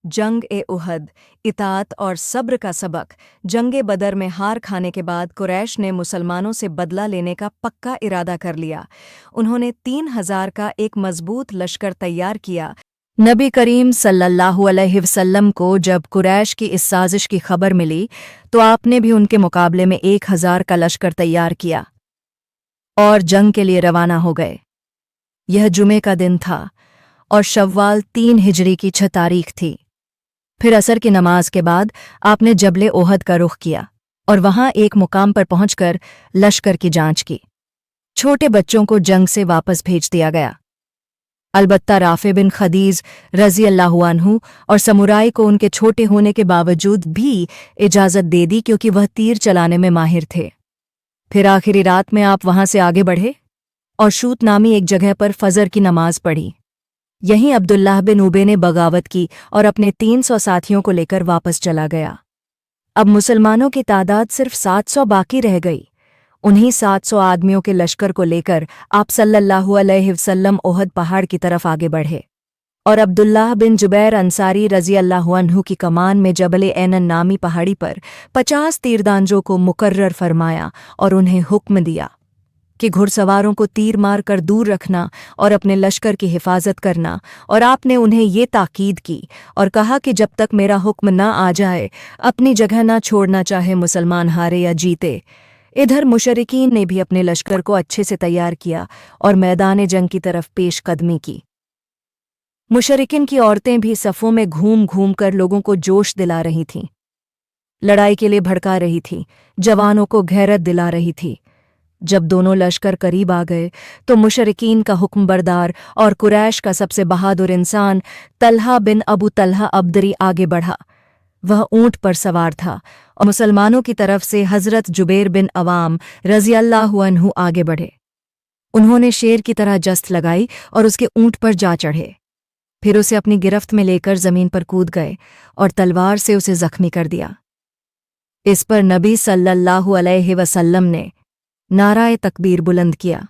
जंग-ए-उहद, इताअत और सब्र का सबक। जंग-ए-बदर में हार खाने के बाद कुरैश ने मुसलमानों से बदला लेने का पक्का इरादा कर लिया। उन्होंने 3000 का एक मजबूत लश्कर तैयार किया। नबी करीम सल्लल्लाहु अलैहि वसल्लम को जब कुरैश की इस साजिश की खबर मिली तो आपने भी उनके मुकाबले में 1000 का लश्कर तैयार किया और जंग के लिए रवाना हो गए। यह जुमे का दिन था और शव्वाल 3 हिजरी की 6 तारीख थी। फिर असर की नमाज के बाद आपने जबले ओहद का रुख किया और वहां एक मुकाम पर पहुंचकर लश्कर की जांच की। छोटे बच्चों को जंग से वापस भेज दिया गया। अलबत्ता राफे बिन खदीज रज़ी अल्लाहु अन्हु और समुराई को उनके छोटे होने के बावजूद भी इजाज़त दे दी क्योंकि वह तीर चलाने में माहिर थे। फिर आखिरी रात में आप वहां से आगे बढ़े और शूत नामी एक जगह पर फजर की नमाज पढ़ी। यहीं अब्दुल्लाह बिन उबे ने बगावत की और अपने 300 साथियों को लेकर वापस चला गया। अब मुसलमानों की तादाद सिर्फ 700 बाकी रह गई। उन्हीं 700 आदमियों के लश्कर को लेकर आप सल्लल्लाहु अलैहि वसल्लम ओहद पहाड़ की तरफ आगे बढ़े और अब्दुल्लाह बिन जुबैर अंसारी रज़ी अल्लाहु अन्हु की कमान में जबल ऐनन नामी पहाड़ी पर 50 तीरंदाजों को मुकर्रर फरमाया और उन्हें हुक्म दिया कि घुड़सवारों को तीर मार कर दूर रखना और अपने लश्कर की हिफाजत करना। और आपने उन्हें ये ताकीद की और कहा कि जब तक मेरा हुक्म ना आ जाए अपनी जगह ना छोड़ना, चाहे मुसलमान हारे या जीते। इधर मुशरिकीन ने भी अपने लश्कर को अच्छे से तैयार किया और मैदान जंग की तरफ पेश कदमी की। मुशरिकीन की औरतें भी सफ़ों में घूम घूम कर लोगों को जोश दिला रही थीं, लड़ाई के लिए भड़का रही थीं, जवानों को गैरत दिला रही थी। जब दोनों लश्कर करीब आ गए तो मुशरिकीन का हुक्म बरदार और कुरैश का सबसे बहादुर इंसान तल्हा बिन अबू तल्हा अब्दरी आगे बढ़ा। वह ऊंट पर सवार था और मुसलमानों की तरफ से हज़रत जुबैर बिन अवाम रज़ी अल्लाहु अन्हु आगे बढ़े। उन्होंने शेर की तरह जस्त लगाई और उसके ऊंट पर जा चढ़े। फिर उसे अपनी गिरफ्त में लेकर ज़मीन पर कूद गए और तलवार से उसे जख्मी कर दिया। इस पर नबी सल्लल्लाहु अलैहि वसल्लम ने नाराए तकबीर बुलंद किया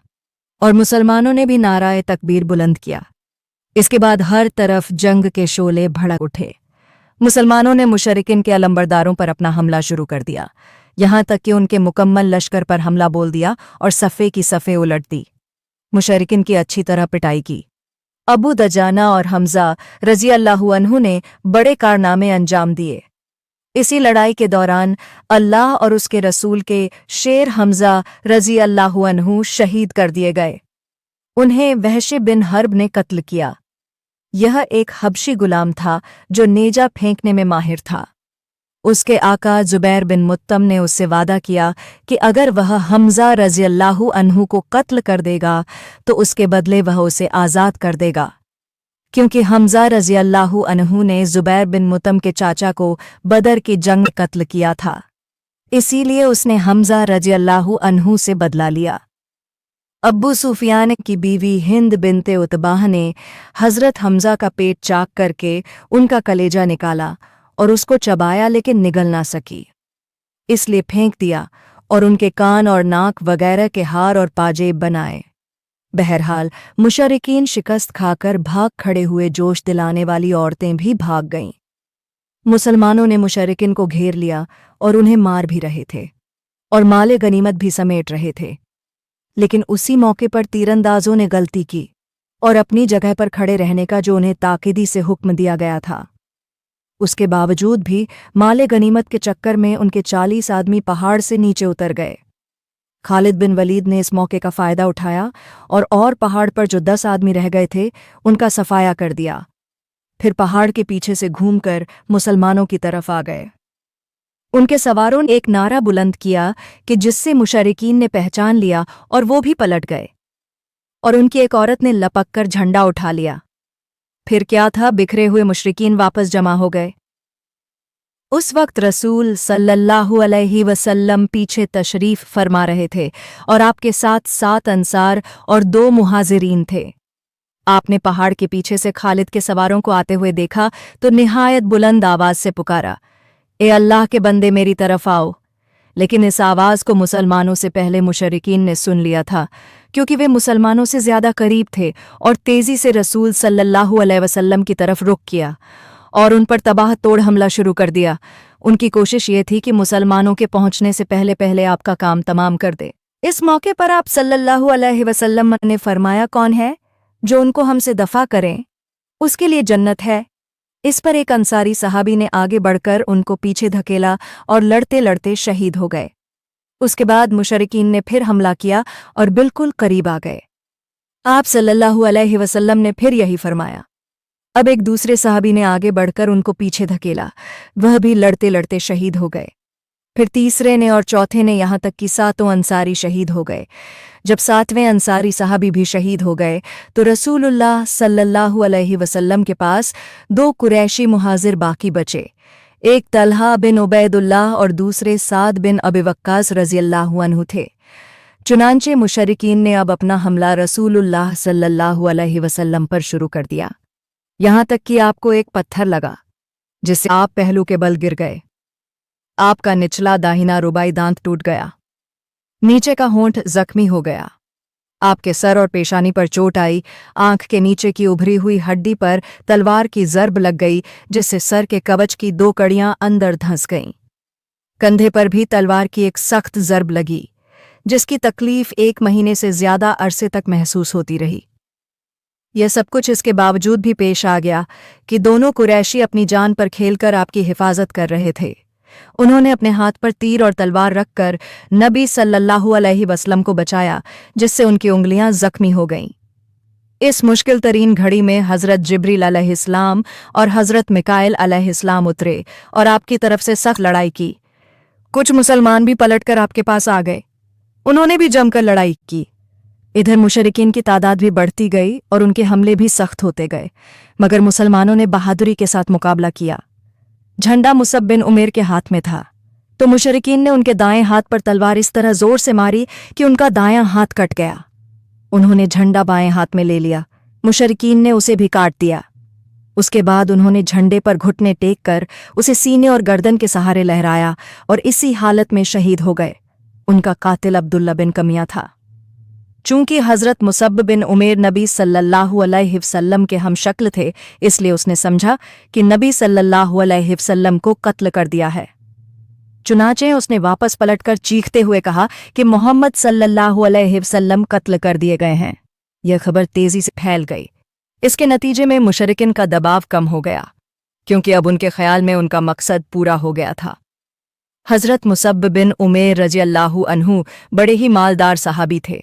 और मुसलमानों ने भी नाराए तकबीर बुलंद किया। इसके बाद हर तरफ जंग के शोले भड़क उठे। मुसलमानों ने मुशरिकीन के अलंबरदारों पर अपना हमला शुरू कर दिया, यहां तक कि उनके मुकम्मल लश्कर पर हमला बोल दिया और सफ़े की सफ़े उलट दी। मुशरिकीन की अच्छी तरह पिटाई की। अबू दजाना और हमजा रज़ी अल्लाहु अन्हु ने बड़े कारनामे अंजाम दिए। इसी लड़ाई के दौरान अल्लाह और उसके रसूल के शेर हमजा रज़ी अल्लाहु अन्हु शहीद कर दिए गए। उन्हें वहश बिन हर्ब ने कत्ल किया। यह एक हबशी गुलाम था जो नेजा फेंकने में माहिर था। उसके आका जुबैर बिन मुत्तम ने उससे वादा किया कि अगर वह हमजा रज़ी अल्लाहु अन्हु को कत्ल कर देगा तो उसके बदले वह उसे आज़ाद कर देगा, क्योंकि हमजा रज़ी अल्लाहु अन्हु ने जुबैर बिन मुत्तम के चाचा को बदर की जंग में कत्ल किया था। इसीलिए उसने हमजा रज़ी अल्लाहु अन्हु से बदला लिया। अब्बू सुफियान की बीवी हिंद बिनते उतबाह ने हज़रत हमजा का पेट चाक करके उनका कलेजा निकाला और उसको चबाया, लेकिन निगल ना सकी, इसलिए फेंक दिया और उनके कान और नाक वगैरह के हार और पाजेब बनाए। बहरहाल मुशरिकीन शिकस्त खाकर भाग खड़े हुए। जोश दिलाने वाली औरतें भी भाग गईं। मुसलमानों ने मुशरिकीन को घेर लिया और उन्हें मार भी रहे थे और माले गनीमत भी समेट रहे थे। लेकिन उसी मौके पर तीरंदाजों ने गलती की और अपनी जगह पर खड़े रहने का जो उन्हें ताकीदी से हुक्म दिया गया था, उसके बावजूद भी माले गनीमत के चक्कर में उनके 40 आदमी पहाड़ से नीचे उतर गए। खालिद बिन वलीद ने इस मौके का फ़ायदा उठाया और पहाड़ पर जो 10 आदमी रह गए थे उनका सफाया कर दिया। फिर पहाड़ के पीछे से घूमकर मुसलमानों की तरफ आ गए। उनके सवारों ने एक नारा बुलंद किया कि जिससे मुशरिकीन ने पहचान लिया और वो भी पलट गए और उनकी एक औरत ने लपक कर झंडा उठा लिया। फिर क्या था, बिखरे हुए मुशरिकीन वापस जमा हो गए। उस वक्त रसूल सल्लल्लाहु अलैहि वसल्लम पीछे तशरीफ फरमा रहे थे और आपके साथ 7 अंसार और 2 मुहाजिरीन थे। आपने पहाड़ के पीछे से खालिद के सवारों को आते हुए देखा तो निहायत बुलंद आवाज से पुकारा, ए अल्लाह के बंदे मेरी तरफ आओ। लेकिन इस आवाज़ को मुसलमानों से पहले मुशरिकीन ने सुन लिया था, क्योंकि वे मुसलमानों से ज़्यादा करीब थे और तेज़ी से रसूल सल्लल्लाहु अलैहि वसल्लम की तरफ रुख किया और उन पर तबाह तोड़ हमला शुरू कर दिया। उनकी कोशिश ये थी कि मुसलमानों के पहुंचने से पहले पहले आपका काम तमाम कर दे। इस मौके पर आप सल्लल्लाहु अलैहि वसल्लम ने फरमाया, कौन है जो उनको हमसे दफा करें, उसके लिए जन्नत है। इस पर एक अंसारी सहाबी ने आगे बढ़कर उनको पीछे धकेला और लड़ते लड़ते शहीद हो गए। उसके बाद मुशरिकीन ने फिर हमला किया और बिल्कुल करीब आ गए। आप सल्लल्लाहु अलैहि वसल्लम ने फिर यही फरमाया। अब एक दूसरे सहाबी ने आगे बढ़कर उनको पीछे धकेला, वह भी लड़ते लड़ते शहीद हो गए। फिर तीसरे ने और चौथे ने, यहाँ तक कि 7 अंसारी शहीद हो गए। जब 7वें अंसारी सहाबी भी शहीद हो गए तो रसूलुल्लाह सल्लल्लाहु अलैहि वसल्लम के पास 2 कुरैशी मुहाजिर बाकी बचे, एक तलहा बिन उबैदुल्लाह और दूसरे साद बिन अबी वक्कास रज़ियल्लाहु अन्हु थे। चुनांचे मुशरिकीन ने अब अपना हमला रसूलुल्लाह सल्लल्लाहु अलैहि वसल्लम पर शुरू कर दिया, यहाँ तक कि आपको एक पत्थर लगा जिससे आप पहलू के बल गिर गए। आपका निचला दाहिना रुबाई दांत टूट गया, नीचे का होंठ जख्मी हो गया, आपके सर और पेशानी पर चोट आई, आंख के नीचे की उभरी हुई हड्डी पर तलवार की जर्ब लग गई जिससे सर के कवच की 2 कड़ियां अंदर धंस गईं। कंधे पर भी तलवार की एक सख्त जर्ब लगी जिसकी तकलीफ 1 महीने से ज्यादा अरसे तक महसूस होती रही। यह सब कुछ इसके बावजूद भी पेश आ गया कि दोनों कुरैशी अपनी जान पर खेलकर आपकी हिफाजत कर रहे थे। उन्होंने अपने हाथ पर तीर और तलवार रखकर नबी सल्लल्लाहु अलैहि वसल्लम को बचाया, जिससे उनकी उंगलियां जख्मी हो गईं। इस मुश्किल तरीन घड़ी में हज़रत जिब्रील अलैहिस्सलाम और हज़रत मिकाइल अलैहिस्सलाम उतरे और आपकी तरफ से सख्त लड़ाई की। कुछ मुसलमान भी पलटकर आपके पास आ गए, उन्होंने भी जमकर लड़ाई की। इधर मुशरिकीन की तादाद भी बढ़ती गई और उनके हमले भी सख्त होते गए, मगर मुसलमानों ने बहादुरी के साथ मुकाबला किया। झंडा मुसब बिन उमेर के हाथ में था तो मुशरिकीन ने उनके दाएं हाथ पर तलवार इस तरह जोर से मारी कि उनका दायां हाथ कट गया। उन्होंने झंडा बाएं हाथ में ले लिया, मुशरिकीन ने उसे भी काट दिया। उसके बाद उन्होंने झंडे पर घुटने टेक कर उसे सीने और गर्दन के सहारे लहराया और इसी हालत में शहीद हो गए। उनका कातिल अब्दुल्ला बिन कमिया था। चूंकि हज़रत मुसब बिन उमेर नबी सल्लल्लाहु अलैहि वसल्लम के हम शक्ल थे, इसलिए उसने समझा कि नबी सल्लल्लाहु अलैहि वसल्लम को कत्ल कर दिया है। चुनाचे उसने वापस पलटकर चीखते हुए कहा कि मोहम्मद सल्लल्लाहु अलैहि वसल्लम कत्ल कर दिए गए हैं। यह खबर तेजी से फैल गई। इसके नतीजे में मुशरिकिन का दबाव कम हो गया, क्योंकि अब उनके ख्याल में उनका मकसद पूरा हो गया था। हज़रत मुसब बिन उमेर रज़ियल्लाहु अन्हु बड़े ही मालदार सहाबी थे।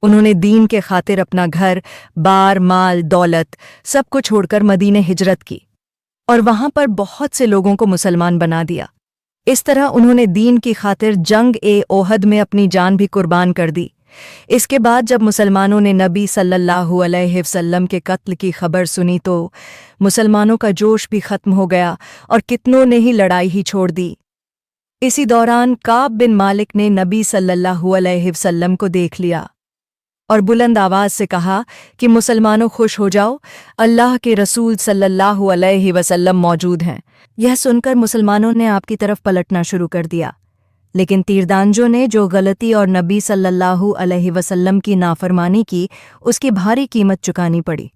उन्होंने दीन के खातिर अपना घर बार, माल, दौलत सब को छोड़कर मदीने हिजरत की और वहां पर बहुत से लोगों को मुसलमान बना दिया। इस तरह उन्होंने दीन की खातिर जंग-ए-ओहद में अपनी जान भी कुर्बान कर दी। इसके बाद जब मुसलमानों ने नबी सल्लल्लाहु अलैहि वसल्लम के कत्ल की खबर सुनी तो मुसलमानों का जोश भी खत्म हो गया और कितनों ने ही लड़ाई ही छोड़ दी। इसी दौरान काब बिन मालिक ने नबी सल्लल्लाहु अलैहि वसल्लम को देख लिया और बुलंद आवाज से कहा कि मुसलमानों खुश हो जाओ, अल्लाह के रसूल सल्लल्लाहु अलैहि वसल्लम मौजूद हैं। यह सुनकर मुसलमानों ने आपकी तरफ पलटना शुरू कर दिया, लेकिन तीरंदाजों ने जो गलती और नबी सल्लल्लाहु अलैहि वसल्लम की नाफरमानी की, उसकी भारी कीमत चुकानी पड़ी।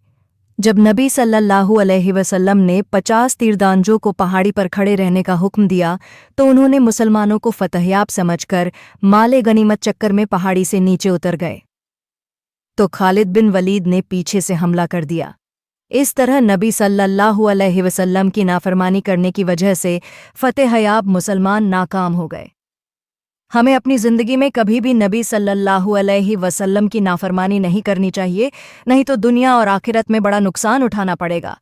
जब नबी सल्लल्लाहु अलैहि वसल्लम ने 50 तीरंदाजों को पहाड़ी पर खड़े रहने का हुक्म दिया तो उन्होंने मुसलमानों को फतहयाब समझकर माले गनीमत चक्कर में पहाड़ी से नीचे उतर गए तो खालिद बिन वलीद ने पीछे से हमला कर दिया। इस तरह नबी सल्लल्लाहु अलैहि वसल्लम की नाफरमानी करने की वजह से फतहयाब मुसलमान नाकाम हो गए। हमें अपनी ज़िंदगी में कभी भी नबी सल्लल्लाहु अलैहि वसल्लम की नाफरमानी नहीं करनी चाहिए, नहीं तो दुनिया और आखिरत में बड़ा नुकसान उठाना पड़ेगा।